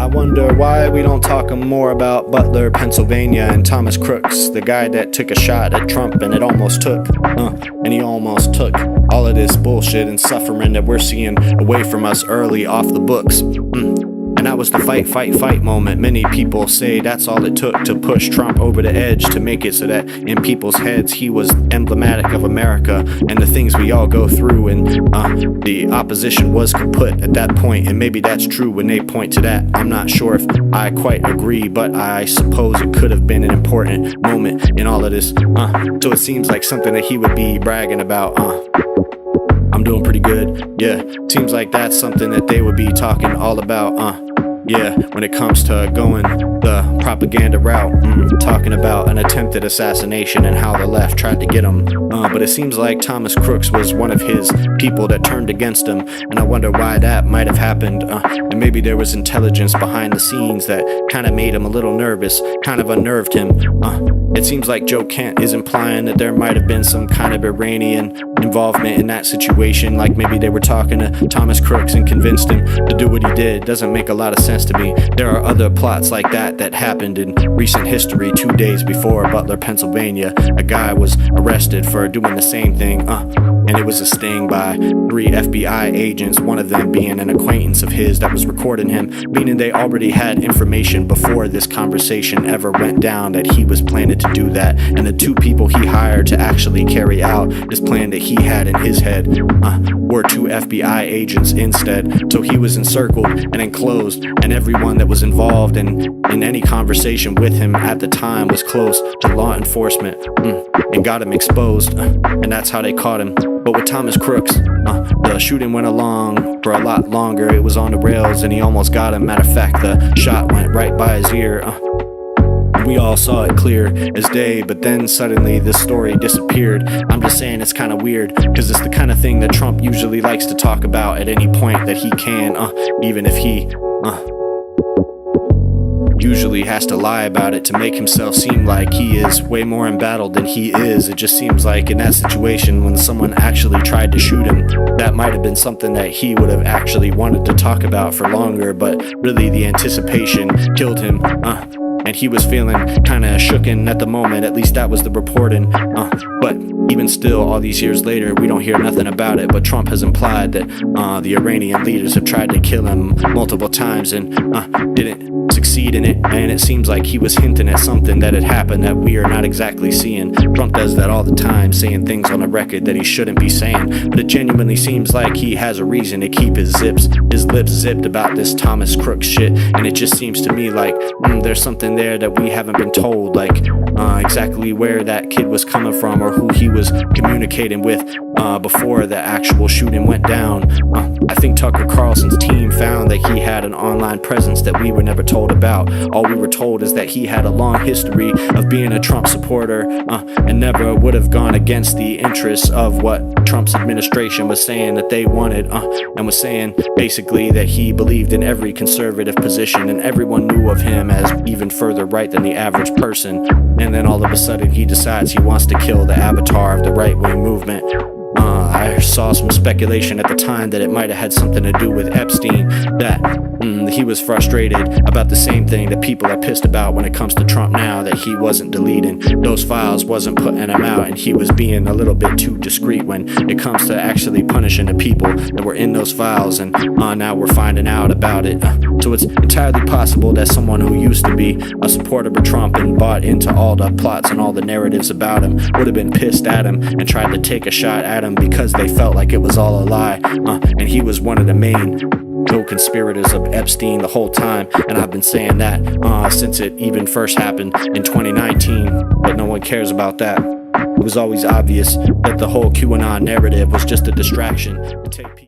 I wonder why we don't talk more about Butler, Pennsylvania, and Thomas Crooks, the guy that took a shot at Trump and it almost took, and he almost took all of this bullshit and suffering that we're seeing away from us early off the books. And that was the fight moment. Many people say that's all it took to push Trump over the edge, to make it so that in people's heads he was emblematic of America and the things we all go through, and the opposition was kaput at that point. And maybe that's true when they point to that. I'm not sure if I quite agree, but I suppose it could have been an important moment in all of this. So it seems like something that he would be bragging about. I'm doing pretty good. Yeah, seems like that's something that they would be talking all about. Yeah, when it comes to going the propaganda route, talking about an attempted assassination and how the left tried to get him. But it seems like Thomas Crooks was one of his people that turned against him, and I wonder why that might have happened. And maybe there was intelligence behind the scenes that kind of made him a little nervous, kind of unnerved him. It seems like Joe Kent is implying that there might have been some kind of Iranian involvement in that situation, like maybe they were talking to Thomas Crooks and convinced him to do what he did. Doesn't make a lot of sense to me. There are other plots like that happened in recent history. 2 days before Butler, Pennsylvania, a guy was arrested for doing the same thing, and it was a sting by 3 FBI agents, one of them being an acquaintance of his that was recording him, meaning they already had information before this conversation ever went down that he was planning to do that. And the 2 people he hired to actually carry out this plan that he had in his head were 2 FBI agents instead. So he was encircled and enclosed, and everyone that was involved in any conversation with him at the time was close to law enforcement, and got him exposed, and that's how they caught him. But with Thomas Crooks, the shooting went along for a lot longer. It was on the rails and he almost got him. Matter of fact, the shot went right by his ear. We all saw it clear as day, but then suddenly this story disappeared. I'm just saying it's kind of weird, because it's the kind of thing that Trump usually likes to talk about at any point that he can, even if he usually has to lie about it to make himself seem like he is way more embattled than he is. It just seems like in that situation, when someone actually tried to shoot him, that might have been something that he would have actually wanted to talk about for longer, but really the anticipation killed him. And he was feeling kind of shooken at the moment. At least that was the reporting. But even still, all these years later, we don't hear nothing about it. But Trump has implied that the Iranian leaders have tried to kill him multiple times and didn't succeed in it. And it seems like he was hinting at something that had happened that we are not exactly seeing. Trump does that all the time, saying things on the record that he shouldn't be saying. But it genuinely seems like he has a reason to keep his lips zipped about this Thomas Crooks shit. And it just seems to me like there's something there that we haven't been told, like exactly where that kid was coming from or who he was communicating with before the actual shooting went down. I think Tucker Carlson's team found that he had an online presence that we were never told about. All we were told is that he had a long history of being a Trump supporter and never would have gone against the interests of what Trump's administration was saying that they wanted, and was saying basically that he believed in every conservative position, and everyone knew of him as even further right than the average person. And then all of a sudden he decides he wants to kill the avatar of the right-wing movement. I saw some speculation at the time that it might have had something to do with Epstein, that he was frustrated about the same thing that people are pissed about when it comes to Trump now, that he wasn't deleting those files, wasn't putting them out, and he was being a little bit too discreet when it comes to actually punishing the people that were in those files, and now we're finding out about it. So it's entirely possible that someone who used to be a supporter of Trump and bought into all the plots and all the narratives about him would have been pissed at him and tried to take a shot at him because they felt like it was all a lie, and he was one of the main co-conspirators of Epstein the whole time. And I've been saying that since it even first happened in 2019, but no one cares about that. It was always obvious that the whole QAnon narrative was just a distraction to take people